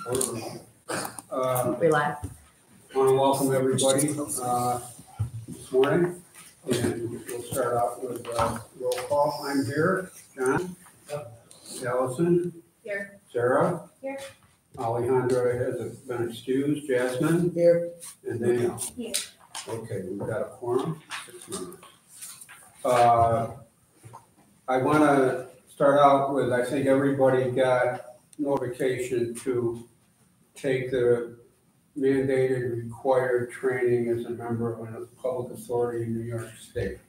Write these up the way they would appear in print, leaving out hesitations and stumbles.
We live. I want to welcome everybody this morning, and we'll start out with roll call. I'm here. John? Allison? Here. Sarah? Here. Alejandra has been excused. Jasmine? Here. And Danielle? Here. Okay, we've got a quorum, 6 members. I want to start out with, I think everybody got notification to take the mandated required training as a member of a public authority in New York State.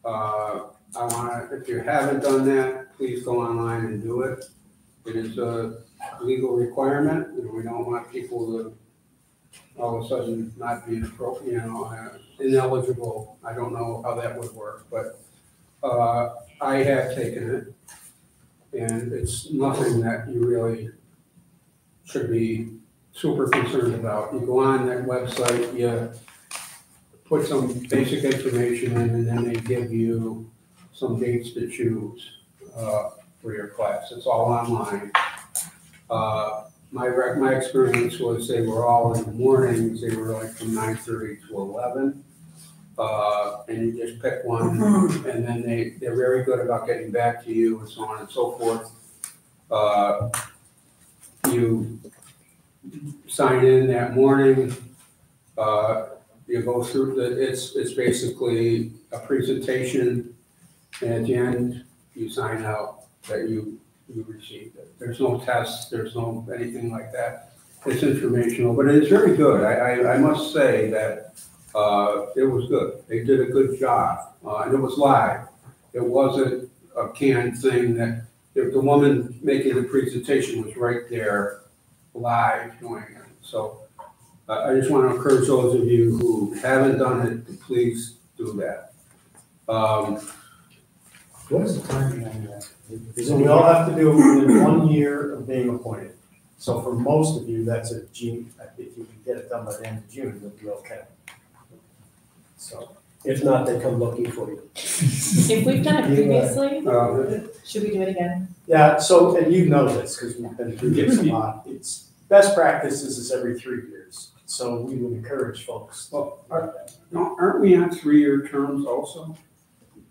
If you haven't done that, please go online and do it. It is a legal requirement, and we don't want people to all of a sudden not be appropriate, ineligible. I don't know how that would work, but I have taken it, and it's nothing that you really should be super concerned about. You go on that website, you put some basic information in, and then they give you some dates to choose for your class. It's all online. My experience was they were all in the mornings. They were like from 9:30 to 11. And you just pick one, and then they're very good about getting back to you and so on and so forth. You sign in that morning. You go through it's basically a presentation, and at the end you sign out that you received it. There's no tests, there's no anything like that. It's informational, but it is very good. I must say that it was good. They did a good job, and it was live. It wasn't a canned thing that the woman making the presentation was right there live doing it. So I just want to encourage those of you who haven't done it to please do that. What is the timing on that? So we all have to do it within 1 year of being appointed. So for most of you, that's a June. If you can get it done by the end of June, you'll be okay. So if not, they come looking for you. If we've done it previously, should we do it again? Yeah. So and you know this because we've been through this a lot. It's best practices is every 3 years. So we would encourage folks. Well, aren't we on 3-year terms also?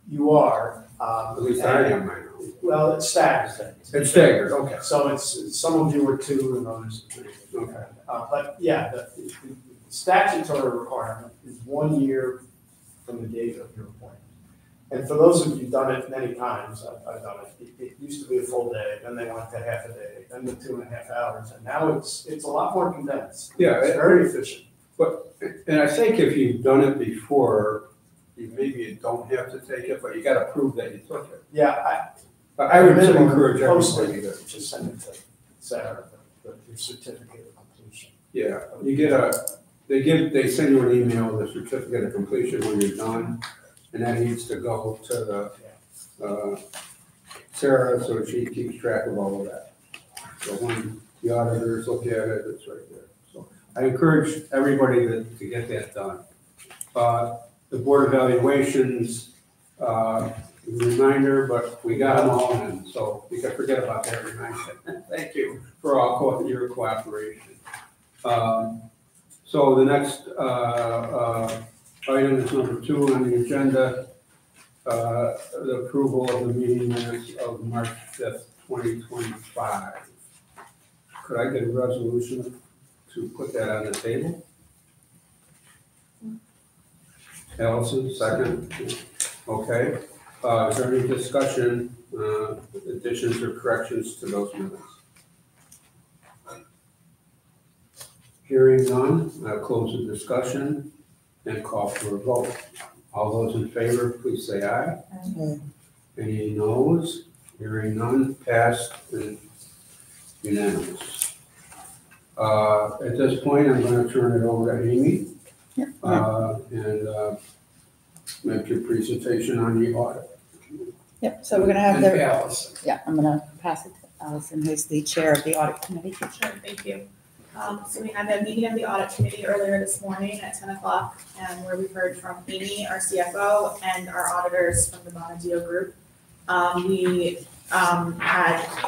You are. At least I am right now. Well, it's staggered. It's staggered, okay. So it's some of you are 2 and others are 3. Okay. But yeah, the statutory requirement is 1 year from the date of your appointment. And for those of you who've done it many times, I've done it. It used to be a full day, then they went to half a day, then to 2.5 hours, and now it's a lot more condensed. Yeah, It's very efficient. And I think if you've done it before, you don't have to take it, but you got to prove that you took it. Yeah, I would just minimum, encourage post everybody it, to. just send it to Sarah, your certificate of completion. Yeah, you get they send you an email with a certificate of completion when you're done, and that needs to go to the Sarah, so she keeps track of all of that. So when the auditors look at it, it's right there. So I encourage everybody to get that done. The board evaluations, reminder, but we got them all in, so you can forget about that reminder. Thank you for all your cooperation. So the next item is number 2 on the agenda, the approval of the meeting minutes of March 5th, 2025. Could I get a resolution to put that on the table? Allison, second. Okay. Is there any discussion, additions or corrections to those minutes? Hearing none, I'll close the discussion and call for a vote. All those in favor, please say aye. Aye. Any noes? Hearing none, passed and unanimous. At this point, I'm going to turn it over to Amy. Yep. And make your presentation on the audit. Yep, so we're gonna have the, Allison. yeah, I'm gonna pass it to Allison, who's the chair of the audit committee. Sure, thank you. So we had a meeting of the audit committee earlier this morning at 10 o'clock, and where we've heard from Amy, our CFO, and our auditors from the Bonadio group. We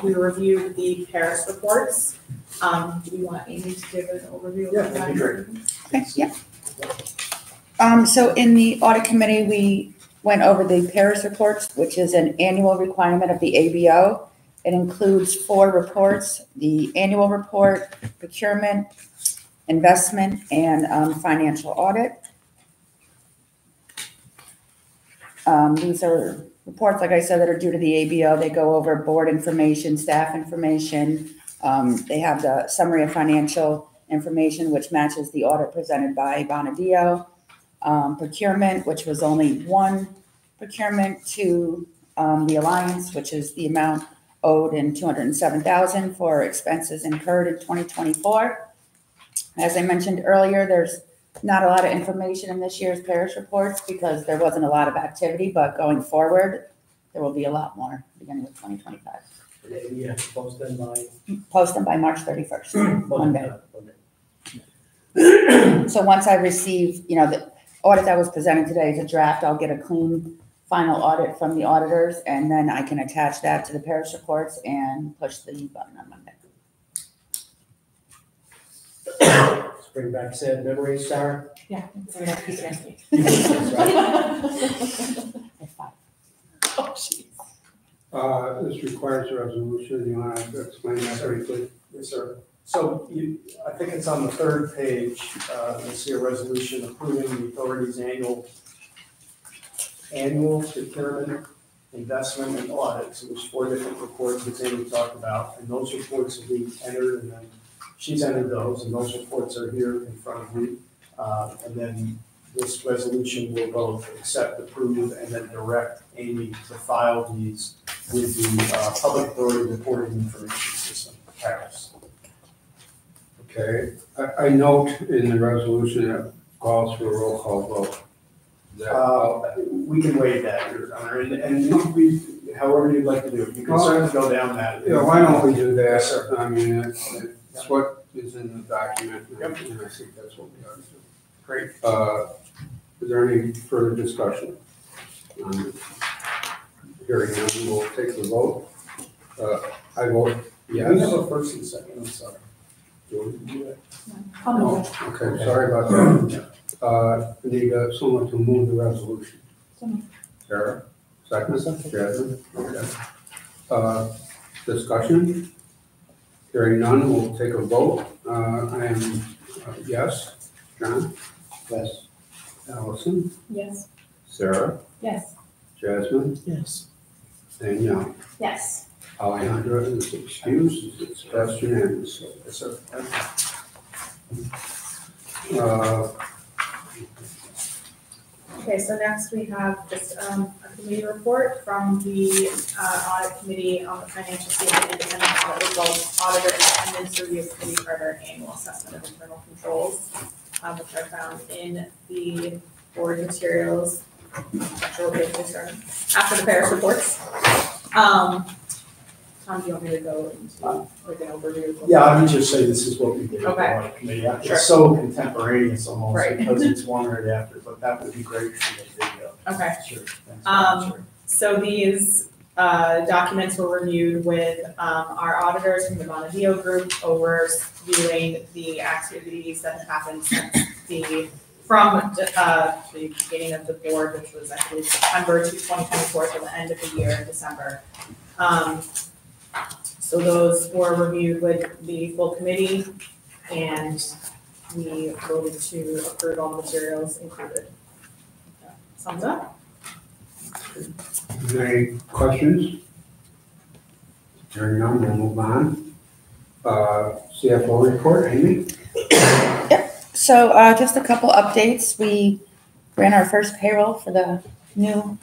we reviewed the Paris reports. Do you want Amy to give an overview? Yeah, of that'd be great. Okay, yeah. So in the audit committee, we went over the Paris reports, which is an annual requirement of the ABO. It includes 4 reports: the annual report, procurement, investment, and financial audit. These are reports, like I said, that are due to the ABO. They go over board information, staff information. They have the summary of financial information, which matches the audit presented by Bonadio. Procurement, which was only 1 procurement to the Alliance, which is the amount owed in $207,000 for expenses incurred in 2024. As I mentioned earlier, there's not a lot of information in this year's parish reports because there wasn't a lot of activity, but going forward, there will be a lot more beginning with 2025. Yeah, post them by. Post them by March 31st, Monday. Monday. So once I receive, the audit that was presented today is a draft, I'll get a clean final audit from the auditors, and then I can attach that to the parish reports and push the button on Monday. Let's bring back sad memories, Sarah. Yeah. Sorry, that PTSD. Oh, jeez. This requires a resolution. You want to explain that briefly? Yes, sir. So I think it's on the 3rd page. You'll see a resolution approving the authority's annual procurement, investment, and audit. So there's 4 different reports that Amy talked about, and those reports will be entered, and then she's entered those, and those reports are here in front of you. And then this resolution will both accept, approve, and then direct Amy to file these with the Public Authority Reporting Information System, PARIS. Okay. I note in the resolution that calls for a roll call vote. We can waive that, Your Honor, and however you'd like to do it. You can certainly go down that. Yeah, why don't we do that? Yes, sir. I mean, it's what is in the document, and I think that's what we ought to do. Great. Is there any further discussion? Hearing none, we'll take the vote. I vote yes. We have a first and second, I'm sorry. Do we do that? No. Okay, sorry about that. Need someone to move the resolution. Sarah, second, Jasmine, okay. Discussion? Hearing none, we'll take a vote. I am yes. John? Yes. Allison? Yes. Sarah? Yes. Jasmine? Yes. Danielle? Yes. Alejandra is excused. It's passed unanimously. Yes, sir. Okay, so next we have just a committee report from the audit committee on the financial statement independent audit results, auditor independence review committee for our annual assessment of internal controls, which are found in the board materials. After the Paris reports. Tom, do you want me to go into like an overview? Yeah, I would just say this is what we did at the Okay. audit committee. Sure. It's so contemporaneous almost Right. because it's one right after, but that would be great for the video. Okay. Sure. Thanks. Sure. So these documents were reviewed with our auditors from the Bonadio group, overviewing the activities that have happened since from the beginning of the board, which was actually September to 2024 to the end of the year in December. So those were reviewed with the full committee, and we voted to approve all the materials included. Sums up? Any questions? Hearing none, we'll move on. CFO report, Amy? So just a couple updates. We ran our first payroll for the new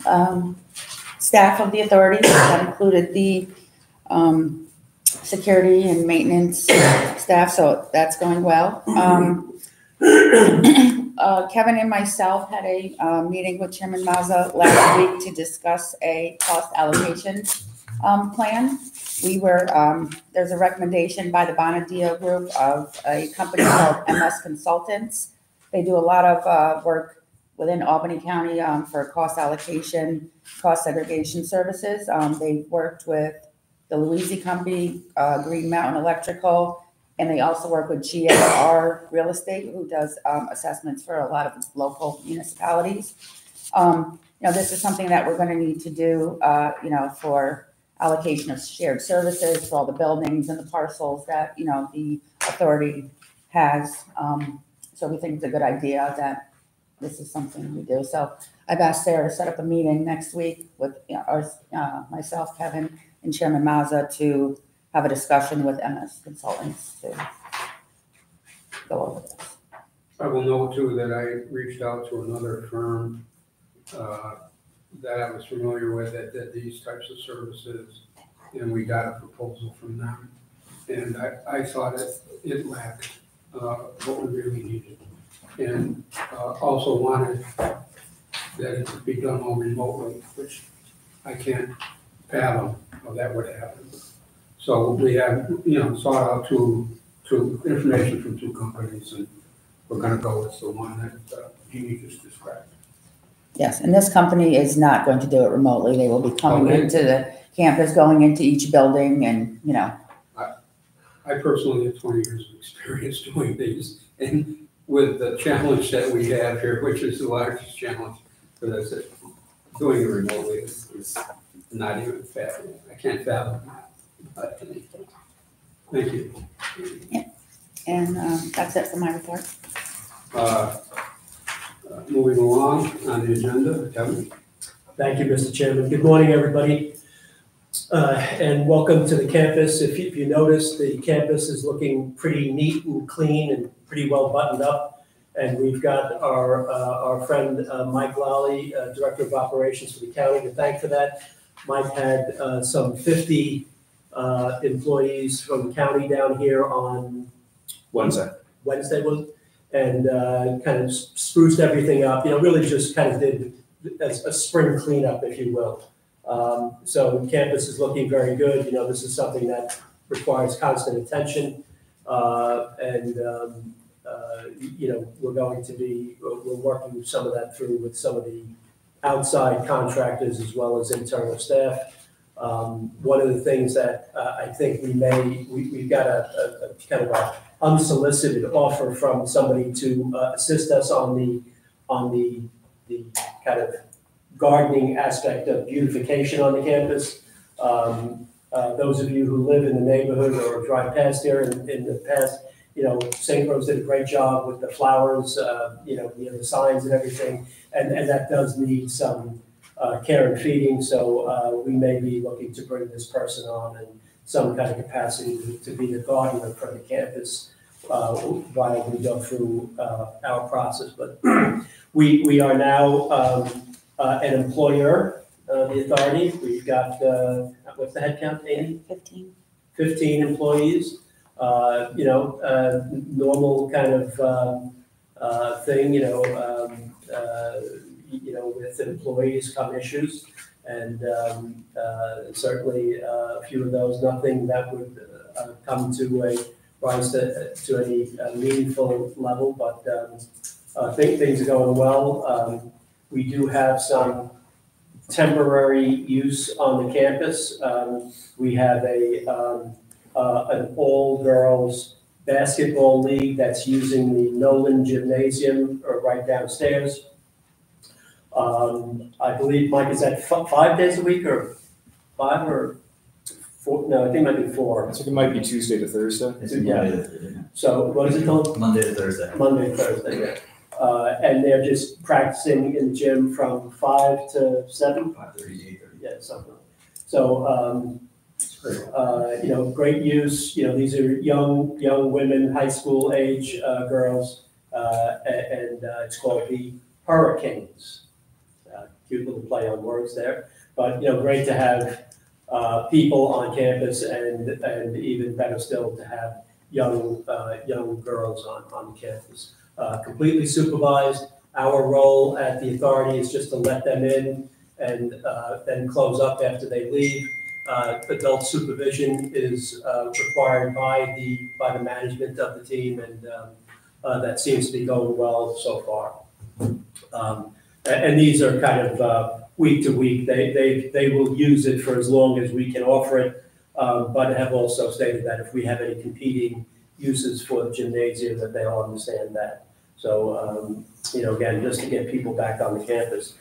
staff of the authority. That included the security and maintenance staff, so that's going well. Kevin and myself had a meeting with Chairman Mazza last week to discuss a cost allocation plan. We were, there's a recommendation by the Bonadio group of a company called MS Consultants. They do a lot of work within Albany County for cost allocation, cost segregation services. They've worked with the Louisi Company, Green Mountain Electrical, and they also work with GSR Real Estate, who does assessments for a lot of local municipalities. This is something that we're going to need to do, for allocation of shared services for all the buildings and the parcels that, the authority has. So we think it's a good idea that this is something we do. So I've asked Sarah to set up a meeting next week with myself, Kevin, and Chairman Mazza to have a discussion with MS Consultants to go over this. I will note too that I reached out to another firm that I was familiar with that did these types of services, and we got a proposal from them. And I thought it lacked what we really needed. And also wanted that it could be done all remotely, which I can't fathom how that would happen. So we have, sought out two information from two companies, and we're gonna go with the one that Amy just described. Yes, and this company is not going to do it remotely. They will be coming Okay. into the campus, going into each building and, I personally have 20 years of experience doing these, and with the challenge that we have here, which is the largest challenge for this, doing it remotely is not even fathom. I can't fathom that. But, thank you. and that's it for my report. Moving along on the agenda, Kevin. Thank you, Mr. Chairman. Good morning, everybody. And welcome to the campus. If you notice, the campus is looking pretty neat and clean and pretty well buttoned up. And we've got our friend Mike Lally, Director of Operations for the county, to thank for that. Mike had some 50 employees from the county down here on Wednesday and kind of spruced everything up. Really just kind of did a spring cleanup, if you will. So the campus is looking very good. This is something that requires constant attention. We're working some of that through with some of the outside contractors as well as internal staff. One of the things that I think we've got a kind of a unsolicited offer from somebody to assist us on the kind of gardening aspect of beautification on the campus. Those of you who live in the neighborhood or drive past there in the past, St. Rose did a great job with the flowers, the signs and everything, and that does need some care and feeding. So we may be looking to bring this person on in some kind of capacity to be the gardener for the campus while we go through our process. But we are now an employer, the authority. We've got, what's the head count, Amy? 15 employees. Normal kind of thing, with employees come issues. And certainly a few of those, nothing that would come to a rise to any meaningful level, but I think things are going well. We do have some temporary use on the campus. We have an all-girls basketball league that's using the Nolan Gymnasium right downstairs. I believe, Mike, is that 5 days a week or 5 or 4? No, I think it might be 4. I think it might be Tuesday to Thursday. Yeah. So what is it called? Monday to Thursday. Monday to Thursday, yeah. And they're just practicing in the gym from 5 to 7? 5:30, 8:30. Yeah, something. So, great use. These are young women, high school age girls, and it's called the Hurricanes. Cute little play on words there, but great to have people on campus, and even better still to have young girls on the campus. Completely supervised. Our role at the authority is just to let them in and then close up after they leave. Adult supervision is required by the management of the team, and that seems to be going well so far. And these are kind of week to week. They will use it for as long as we can offer it. but have also stated that if we have any competing uses for the gymnasium, that they all understand that. So, again, just to get people back on the campus.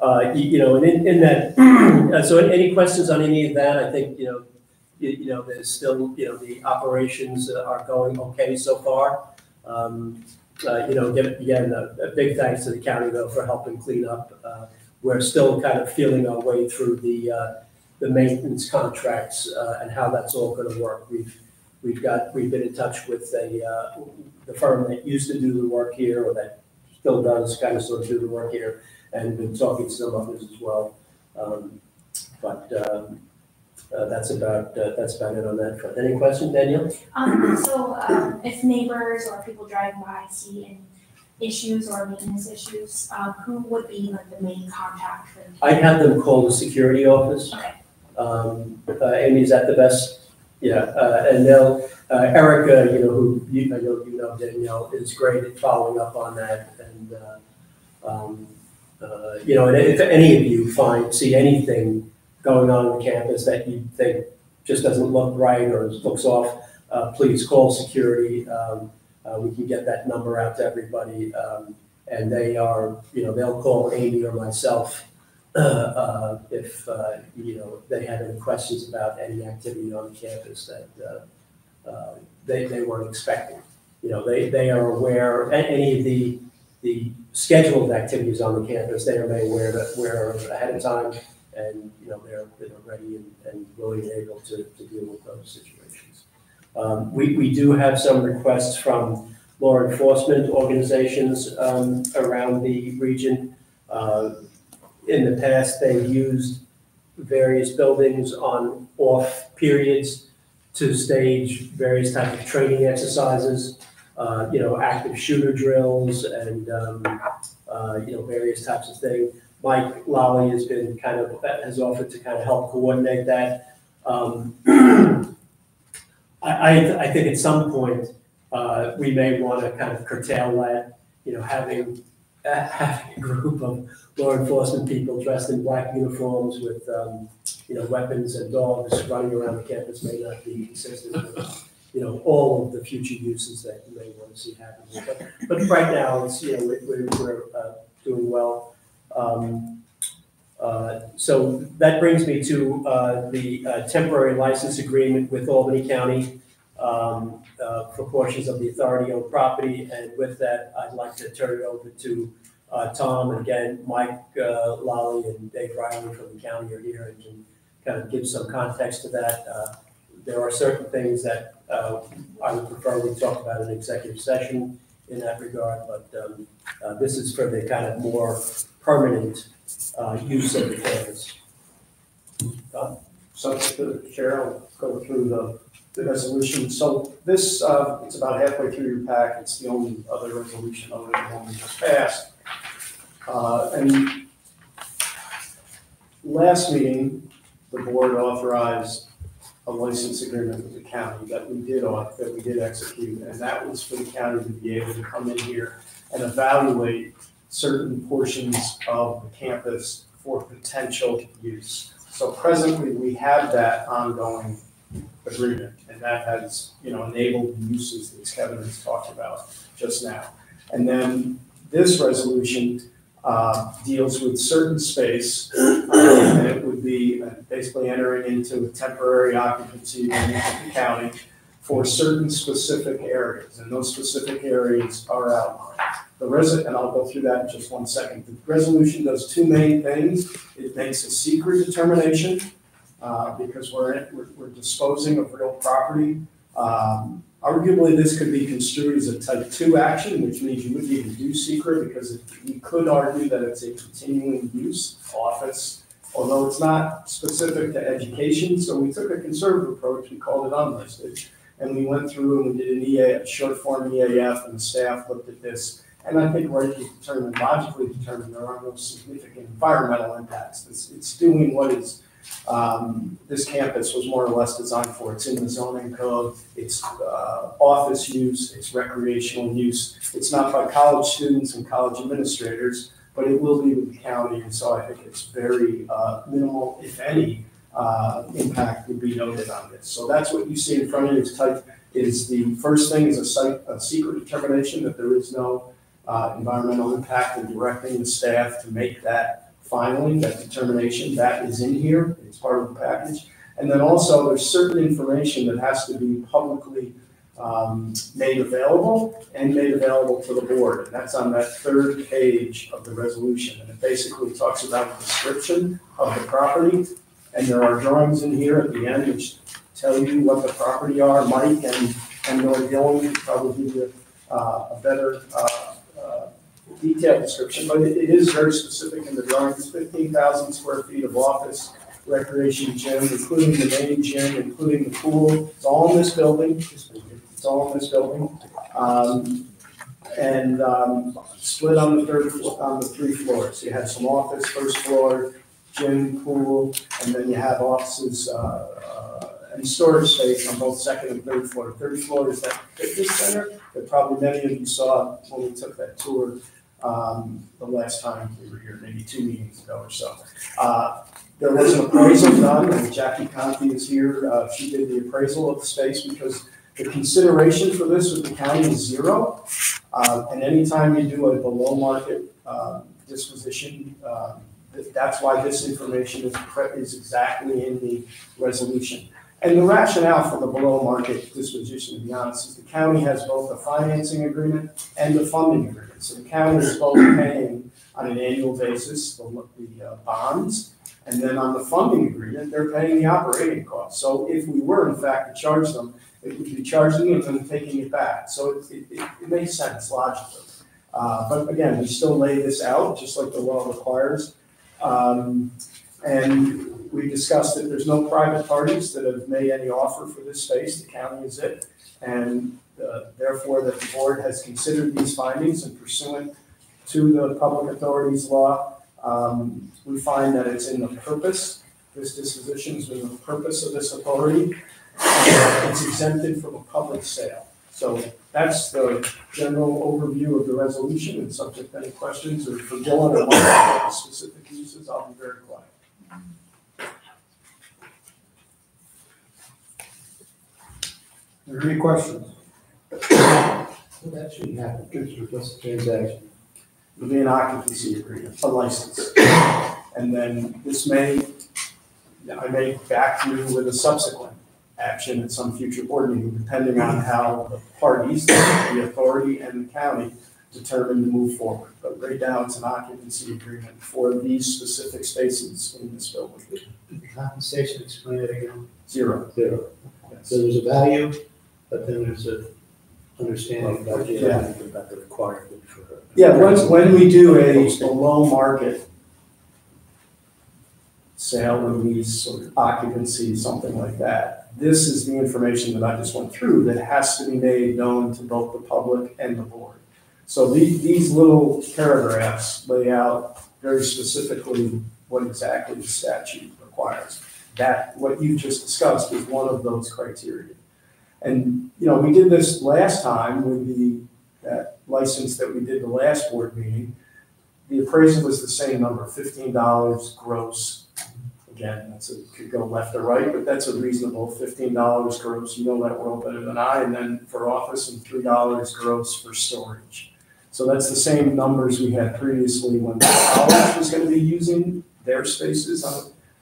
And in that, so any questions on any of that? I think, there's still, the operations are going okay so far. Again, a big thanks to the county though for helping clean up. We're still kind of feeling our way through the maintenance contracts and how that's all going to work. We've been in touch with the firm that used to do the work here, or that still does kind of sort of do the work here, and been talking to some others as well. That's about it on that front. Any questions, Danielle? If neighbors or people driving by see any issues or maintenance issues, who would be like the main contact for them? I'd have them call the security office. Okay. Amy, is that the best? Yeah, and they'll, Erica, who I know Danielle is great at following up on that. And, and if any of you see anything going on the campus that you think just doesn't look right or looks off, please call security. We can get that number out to everybody. And they are, they'll call Amy or myself if, they have any questions about any activity on the campus that they weren't expecting. They are aware, any of the scheduled activities on the campus, they are made aware of ahead of time. And they're ready and willing and able to deal with those situations. We do have some requests from law enforcement organizations around the region. In the past, they've used various buildings on off periods to stage various types of training exercises, active shooter drills and various types of things. Mike Lally has offered to kind of help coordinate that. I think at some point we may want to kind of curtail that, having a group of law enforcement people dressed in black uniforms with, weapons and dogs running around the campus may not be consistent with, all of the future uses that you may want to see happen here. But right now, it's, we're doing well. So that brings me to the temporary license agreement with Albany County for portions of the authority-owned property. And with that, I'd like to turn it over to Tom. And again, Mike Lally and Dave Riley from the county are here and can kind of give some context to that. There are certain things that I would prefer we talk about in executive session in that regard, but this is for the kind of more permanent use of the campus. Subject to the chair, I'll go through the resolution. So this, it's about halfway through your pack. It's the only other resolution other than the one we just passed. And last meeting, the board authorized a license agreement with the county that we did execute, and that was for the county to be able to come in here and evaluate certain portions of the campus for potential use. So presently, we have that ongoing agreement, and that has, enabled the uses that Kevin has talked about just now. And then this resolution deals with certain space, and it would be basically entering into a temporary occupancy with the county for certain specific areas, and those specific areas are outlined. And I'll go through that in just 1 second. The resolution does two main things. It makes a secret determination because we're disposing of real property. Arguably, this could be construed as a type 2 action, which means you wouldn't even do secret because you could argue that it's a continuing use office, although it's not specific to education. So we took a conservative approach. We called it unlisted. And we went through and we did a short form EAF, and the staff looked at this. And I think logically determined there are no significant environmental impacts. It's doing what is this campus was more or less designed for. It's in the zoning code. It's office use. It's recreational use. It's not by college students and college administrators, but it will be with the county. And so I think it's very minimal, if any, impact would be noted on this. So that's what you see in front of you is the first thing is a secret determination that there is no environmental impact, and directing the staff to make that finally, that determination. That is in here, it's part of the package. And then also there's certain information that has to be publicly made available and made available to the board. And that's on that third page of the resolution. And it basically talks about the description of the property. And there are drawings in here at the end which tell you what the property are. Mike and North Gillen could probably give you a better detailed description, but it is very specific in the drawings. 15,000 square feet of office, recreation gym, including the main gym, including the pool. It's all in this building. It's all in this building. Split on the third floor, on the 3 floors. You have some office, first floor, gym, pool, and then you have offices and storage space on both second and third floor. Third floor is that fitness center that probably many of you saw when we took that tour the last time we were here, maybe 2 meetings ago or so. There was an appraisal done, and Jackie Conti is here. She did the appraisal of the space because the consideration for this with the county is 0. And anytime you do a below market disposition, that's why this information is exactly in the resolution. And the rationale for the below market disposition, to be honest, is the county has both a financing agreement and a funding agreement. So the county is both paying on an annual basis the bonds, and then on the funding agreement, they're paying the operating costs. So if we were in fact to charge them, it would be charging it and then taking it back. So it makes sense logically. But again, we still lay this out just like the law requires. And we discussed that there's no private parties that have made any offer for this space. The county is it. And therefore that the board has considered these findings and pursuant to the public authorities law. We find that it's in the purpose, this disposition is in the purpose of this authority. It's exempted from a public sale. So that's the general overview of the resolution, and subject to any questions or for Dylan or Mike about the specific uses, I'll be very quiet. Are there any questions? What actually happened? What's the transaction? It'll be an occupancy agreement, a license. And then I may back to you with a subsequent action at some future board meeting, depending on how the parties, the authority and the county, determine to move forward. But right now, it's an occupancy agreement for these specific spaces in this building. Did the compensation explain it again? 0. Yes. So there's a value, but then there's a understanding about the requirement for. Yeah, when we do a below market sale or lease or occupancy, something like that, this is the information that I just went through that has to be made known to both the public and the board. So these little paragraphs lay out very specifically what exactly the statute requires. That what you just discussed is one of those criteria. And we did this last time with that license that we did the last board meeting. The appraisal was the same number, $15 gross. Again, could go left or right, but that's a reasonable $15 gross. You know that world better than I. And then for office and $3 gross for storage. So that's the same numbers we had previously when the college was going to be using their spaces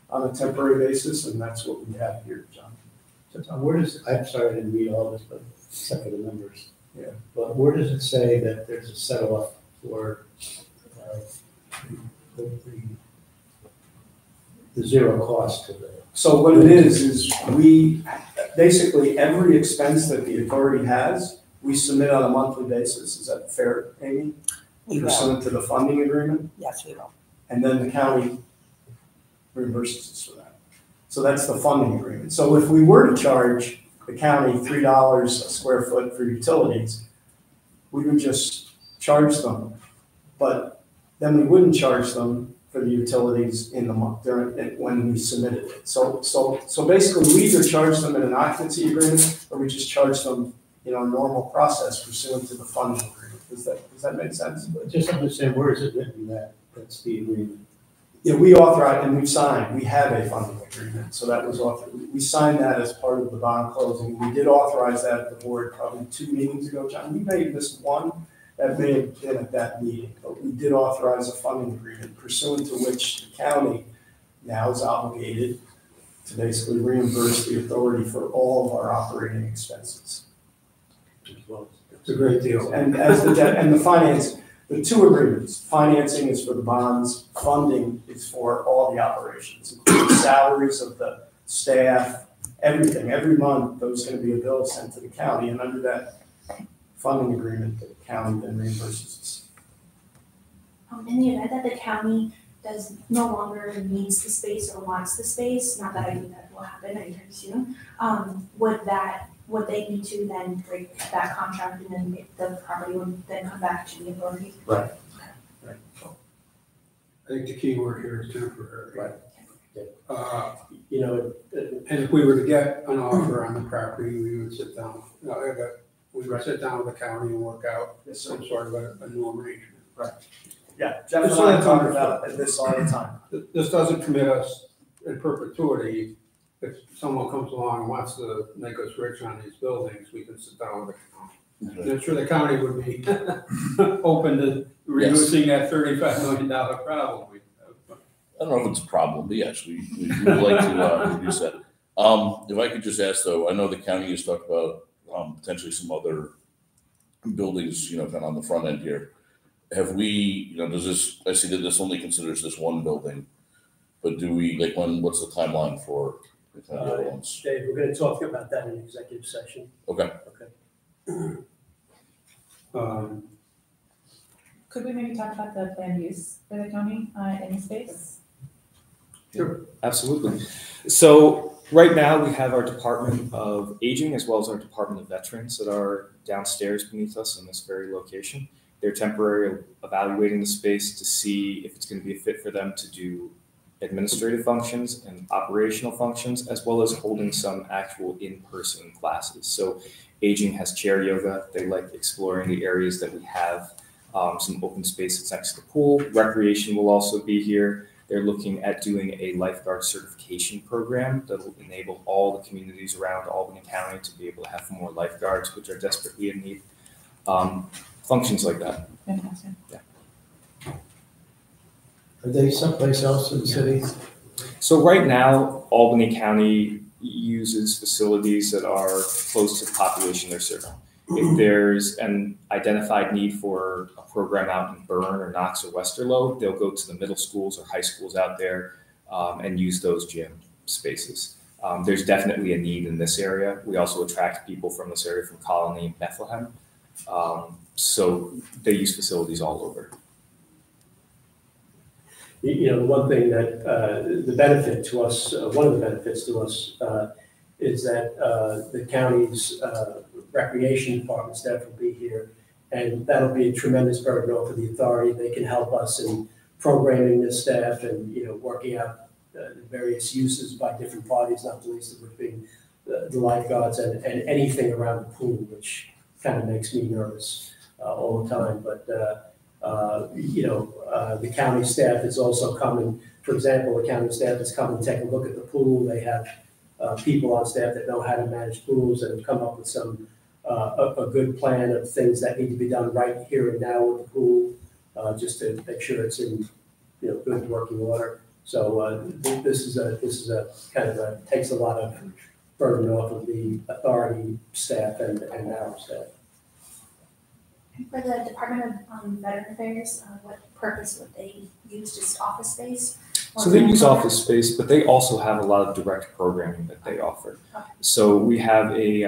on a temporary basis, and that's what we have here, John. So Tom, I'm sorry I didn't read all this, but except for the numbers. Yeah. But where does it say that there's a set-off for the 0 cost to the? So what it is we basically every expense that the authority has, we submit on a monthly basis. Is that fair, Amy? Pursuant to the funding agreement? Yes, we will. And then the county reimburses us for that. So that's the funding agreement. So if we were to charge the county $3 a square foot for utilities, we would just charge them. But then we wouldn't charge them for the utilities in the month when we submitted it. So basically we either charge them in an occupancy agreement or we just charge them a normal process pursuant to the funding agreement. Does that make sense? Just understand, where is it written that that's the agreement? Yeah, we authorized and we've signed, we have a funding agreement, so that was we signed that as part of the bond closing. We did authorize that at the board probably 2 meetings ago, John. We may have missed one, that may have been at that meeting, but we did authorize a funding agreement pursuant to which the county now is obligated to basically reimburse the authority for all of our operating expenses. It's a great deal. And as the debt and the finance, the 2 agreements, financing is for the bonds, funding is for all the operations, including salaries of the staff, everything. Every month, there's going to be a bill sent to the county, and under that funding agreement, the county then reimburses us. In the event that the county does no longer needs the space or wants the space, not that I think that will happen anytime soon, would they need to then break that contract and then the property would then come back to the authority? Right. I think the key word here is temporary. Right. You know, And if we were to get an offer on the property, we would sit down, we would sit down with the county and work out some sort of a new arrangement. Yeah, Jeff and I talk about this all the time. This doesn't commit us in perpetuity. If someone comes along and wants to make us rich on these buildings, we can sit down with the county. And I'm sure the county would be open to reducing that $35 million problem we have. I don't know if it's a problem, but yes, we would like to reduce that. If I could just ask though, I know the county has talked about potentially some other buildings, you know, kind of on the front end here. Have we, you know, does this, I see that this only considers this one building, but do we, like, what's the timeline for the kind of the other ones? Dave, we're gonna talk about that in executive session. Okay. Could we maybe talk about the planned use for the county in space? Sure, absolutely. So right now we have our Department of Aging as well as our Department of Veterans that are downstairs beneath us in this very location. They're temporarily evaluating the space to see if it's going to be a fit for them to do administrative functions and operational functions, as well as holding some actual in-person classes. So Aging has chair yoga. They like exploring the areas that we have, some open space that's next to the pool. Recreation will also be here. They're looking at doing a lifeguard certification program that will enable all the communities around Albany County to be able to have more lifeguards, which are desperately in need. Functions like that. Fantastic. Yeah. Are they someplace else in the city? So right now, Albany County uses facilities that are close to the population they're serving. If there's an identified need for a program out in Bern or Knox or Westerlo, they'll go to the middle schools or high schools out there and use those gym spaces. There's definitely a need in this area. We also attract people from this area from Colony and Bethlehem. So they use facilities all over. You know, the one thing that the benefit to us, one of the benefits to us is that the county's recreation department staff will be here, and that'll be a tremendous burden off of the authority. They can help us in programming this staff and, you know, working out the various uses by different parties, not the least of which being the lifeguards and anything around the pool, which kind of makes me nervous all the time. But you know, the county staff is also coming. For example, the county staff is coming to take a look at the pool. They have people on staff that know how to manage pools and have come up with some a good plan of things that need to be done right here and now with the pool, just to make sure it's in, you know, good working order. So this is a kind of takes a lot of burden off of the authority staff and our staff. For the Department of Veteran Affairs, what purpose would they use? Just office space? So they use office space, but they also have a lot of direct programming that they offer. Okay. So we have a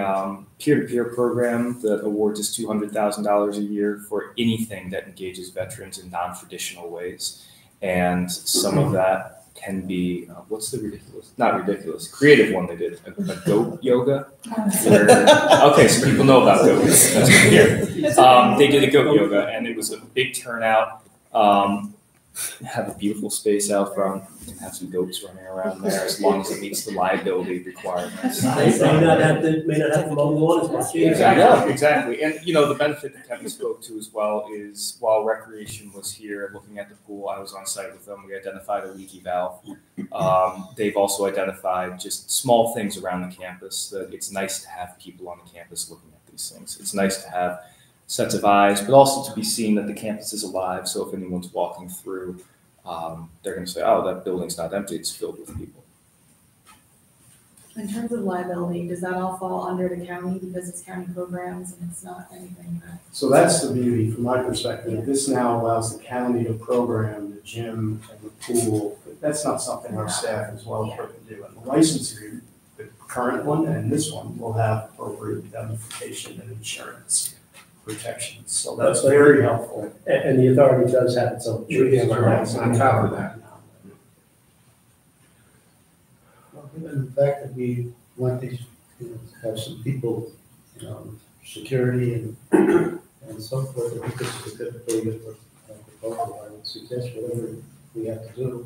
peer-to-peer program that awards us $200,000 a year for anything that engages veterans in non-traditional ways. And some of that can be, what's the ridiculous, not ridiculous, creative one they did, a goat yoga. Okay, so people know about goat yoga. That's good here. They did a goat yoga, and it was a big turnout. have a beautiful space out front, and have some goats running around there as long as it meets the liability requirements. May not have to mow the lawn as much. Exactly, exactly. And, you know, the benefit that Kevin spoke to as well is while recreation was here looking at the pool, I was on site with them. We identified a leaky valve. They've also identified just small things around the campus that it's nice to have people on the campus looking at these things. It's nice to have sets of eyes, but also to be seen that the campus is alive. So if anyone's walking through, they're going to say, oh, that building's not empty, it's filled with people. In terms of liability, does that all fall under the county because it's county programs and it's not anything that? So that's the beauty from my perspective. This now allows the county to program the gym and the pool. That's not something our staff is well equipped to do. And the license agreement, the current one and this one will have appropriate indemnification and insurance protections. So that's very helpful. And the authority does have its own. On top of that. Well, given the fact that we want these, have some people, security and so forth, I think this is a good way to proposal. I would suggest whatever we have to do.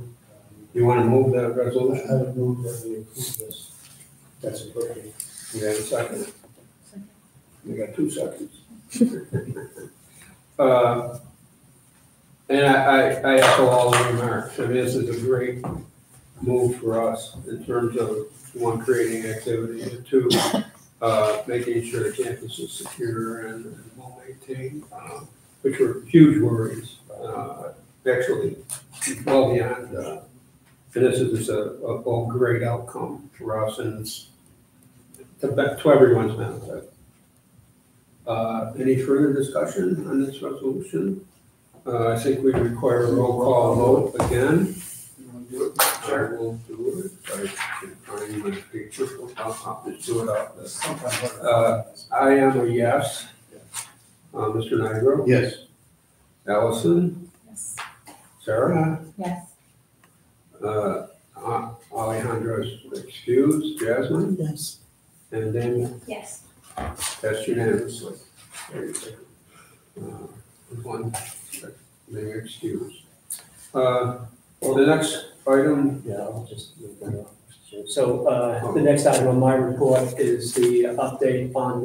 You want to move the resolution? I would move that we approve this. That's appropriate. We have a second. We got 2 seconds. And I echo all the remarks. I mean, this is a great move for us in terms of, one, creating activity, and 2, making sure the campus is secure and well maintained, which were huge worries, actually, well beyond. And this is just a great outcome for us, and it's to everyone's benefit. Any further discussion on this resolution? I think we require a roll call vote again. You want to do it? Sure. I will do it. I can find my picture. I'll just do it out there. I am a yes. Mr. Nigro? Yes. Allison? Yes. Sarah? Yes. Alejandro's excused. Jasmine? Yes. And then Yes. that's unanimously. One being excused. The next item. Yeah, I'll just move that up. So the next item on my report is the update on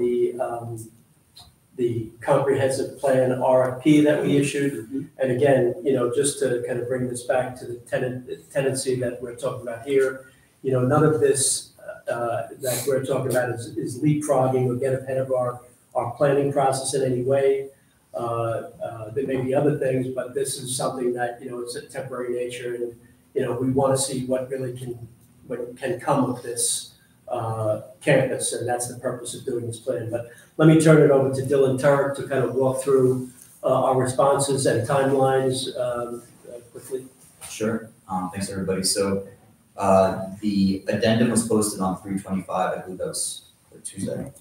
the comprehensive plan RFP that we issued. And again, just to kind of bring this back to the tendency that we're talking about here, none of this that we're talking about is leapfrogging or get ahead of our planning process in any way. There may be other things, but this is something that, it's a temporary nature, and, we want to see what really can come of this campus, and that's the purpose of doing this plan. But let me turn it over to Dylan Turk to kind of walk through our responses and timelines quickly. Sure. Thanks, everybody. So the addendum was posted on 3/25. I believe that was Tuesday.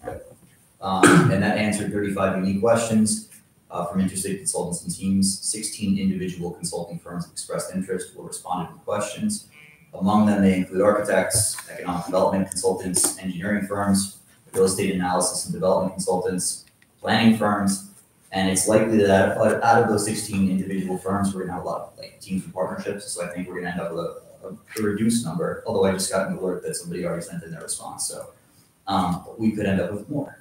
And that answered 35 unique questions from interested consultants and teams. 16 individual consulting firms expressed interest or responded to questions. Among them, they include architects, economic development consultants, engineering firms, real estate analysis and development consultants, planning firms, and it's likely that out of those 16 individual firms, we're going to have a lot of teams and partnerships. So I think we're going to end up with a reduced number. Although I just got an alert that somebody already sent in their response, so we could end up with more.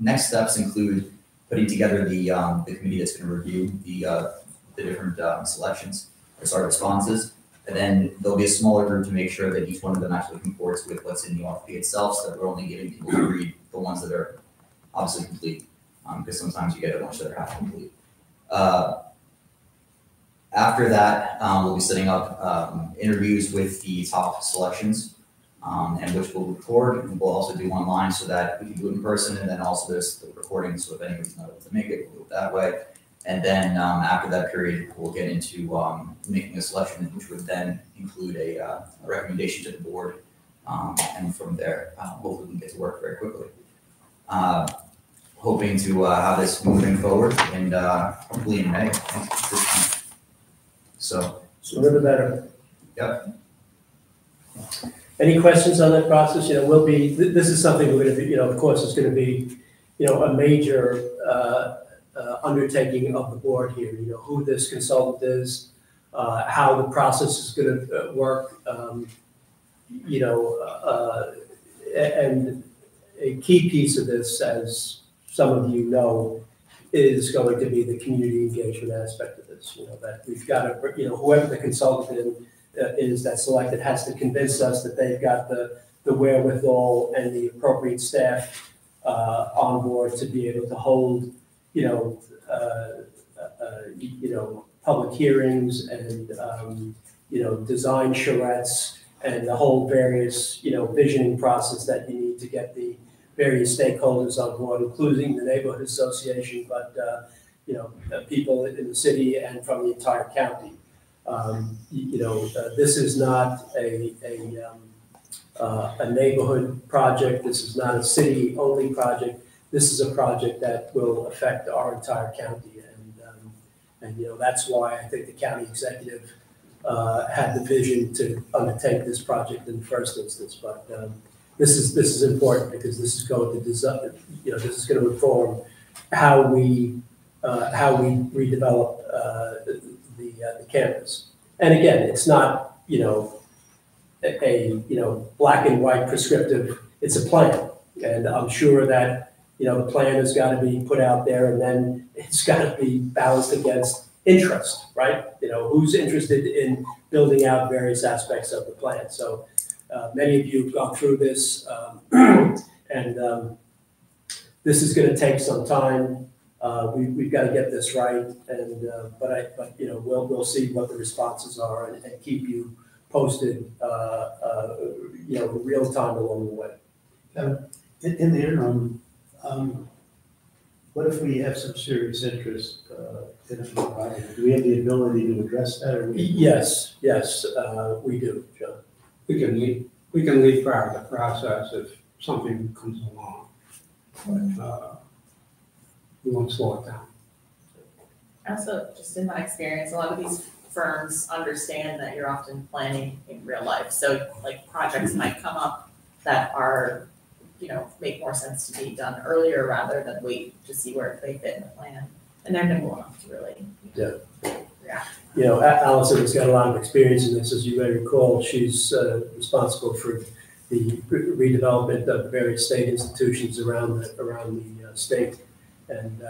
Next steps include putting together the committee that's going to review the different selections, or responses. And then there'll be a smaller group to make sure that each one of them actually comports with what's in the RFP itself, so that we're only giving people to read the ones that are obviously complete, because sometimes you get a bunch that are half complete. After that, we'll be setting up interviews with the top selections, and which we'll record, and we'll also do online so that we can do it in person, and then also there's the recording, so if anybody's not able to make it, we'll do it that way. And then after that period, we'll get into making a selection, which would then include a recommendation to the board. And from there, hopefully we can get to work very quickly. Hoping to have this moving forward and hopefully in May. So Sooner the better. Yep. Any questions on that process? We'll be, this is something we're going to be, of course, it's going to be, a major undertaking of the board here, who this consultant is, how the process is going to work, and a key piece of this, as some of you know, is going to be the community engagement aspect of this. That we've got to, whoever the consultant is that's selected has to convince us that they've got the wherewithal and the appropriate staff on board to be able to hold, public hearings and, design charrettes and the whole various, visioning process that you need to get the various stakeholders on board, including the neighborhood association, but, people in the city and from the entire county. This is not a neighborhood project. This is not a city-only project. This is a project that will affect our entire county, and that's why I think the county executive had the vision to undertake this project in the first instance. But this is important because this is going to design, this is going to inform how we redevelop the campus. And again, it's not a black and white prescriptive. It's a plan, and I'm sure that the plan has got to be put out there, and then it's got to be balanced against interest, right? Who's interested in building out various aspects of the plan. So many of you have gone through this, and this is going to take some time. We've got to get this right, and but we'll see what the responses are and keep you posted, real time along the way. In the interim, what if we have some serious interest in a project? Do we have the ability to address that? Or Yes, we do, John. We can lead part of the process if something comes along, but we won't slow it down. Also, just in my experience, a lot of these firms understand that you're often planning in real life. So like projects might come up that are, make more sense to be done earlier rather than wait to see where they fit in the plan. And they're nimble enough to really react. Allison has got a lot of experience in this. As you may recall, she's responsible for the redevelopment of various state institutions around the state. And,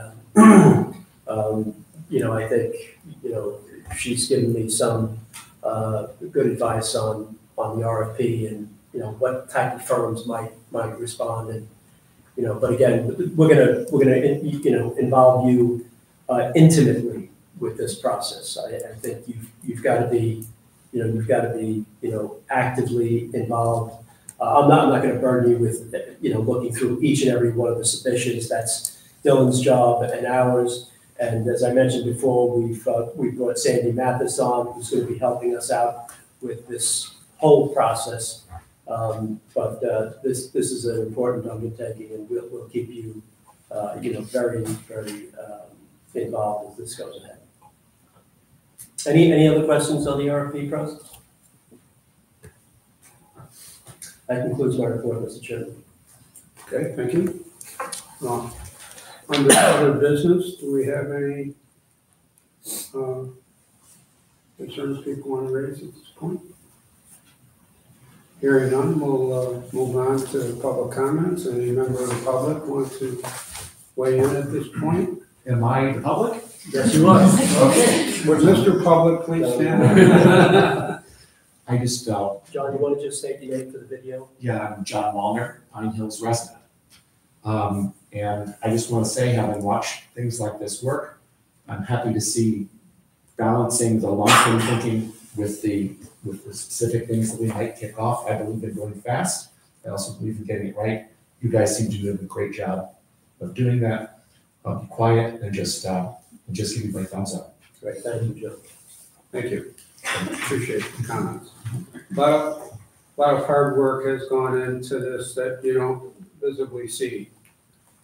I think, she's given me some good advice on the RFP and, what type of firms might respond. And, but again, we're gonna involve you intimately with this process. I think you've got to be, actively involved. I'm not going to burden you with, looking through each and every one of the submissions. That's Dylan's job and ours. And as I mentioned before, we've brought Sandy Mathis on, who's going to be helping us out with this whole process. But this is an important undertaking, and we'll keep you, very, very involved as this goes ahead. Any other questions on the RFP process? That concludes my report, Mr. Chairman. Okay, thank you. Under other business, do we have any concerns people want to raise at this point? Hearing none, we'll move on to public comments. Any member of the public want to weigh in at this point? Am I the public? Yes, you are. Okay. Would Mr. Public please stand up? I just, John, you want to just state your name for the video? yeah, I'm John Wallner, Pine Hills resident. And I just want to say, having watched things like this work, I'm happy to see balancing the long-term thinking with the specific things that we might kick off. I believe in going fast. I also believe in getting it right. You guys seem to do a great job of doing that. Be quiet and just give you my thumbs up. Great, thank you, John. Thank you. Appreciate the comments. A lot of hard work has gone into this that you don't visibly see.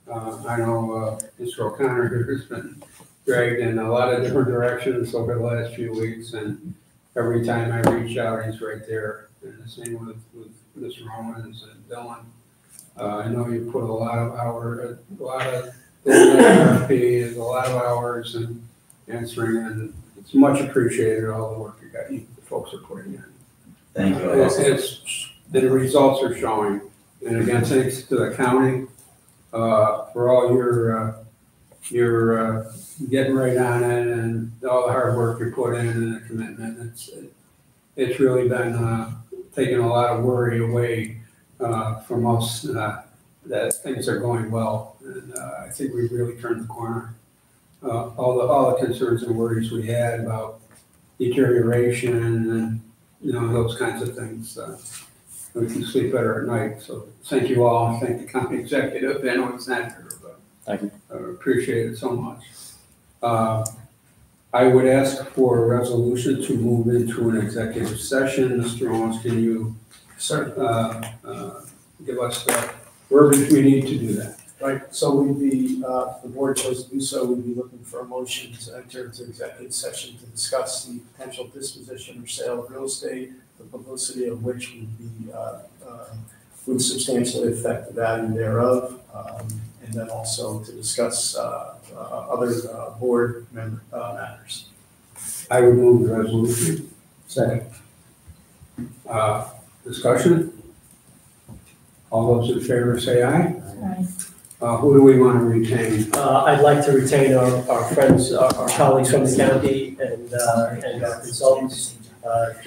I know Mr. O'Connor here has been dragged in a lot of different directions over the last few weeks, and every time I reach out, he's right there. And the same with Mr. Romans and Dylan. I know you put a lot of RFP is a lot of hours in answering, and it's much appreciated, all the work you folks are putting in. Thank you. The results are showing. And again, thanks to the county for all your getting right on it and all the hard work you put in and the commitment. It's really been taking a lot of worry away from us that things are going well. And I think we've really turned the corner. All the concerns and worries we had about deterioration and those kinds of things. We can sleep better at night. So thank you all. Thank the county executive. I know it's not here, but Thank you. I appreciate it so much. I would ask for a resolution to move into an executive session. Mr. Owens, can you give us the verbiage we need to do that? Right, so we'd be, if the board chose to do so, we'd be looking for a motion to enter into executive session to discuss the potential disposition or sale of real estate, the publicity of which would substantially affect the value thereof, and then also to discuss other board member matters. I would move the resolution. Second. Discussion? All those in favor say aye. Aye. Who do we want to retain? I'd like to retain our friends, our colleagues from the county and our consultants, John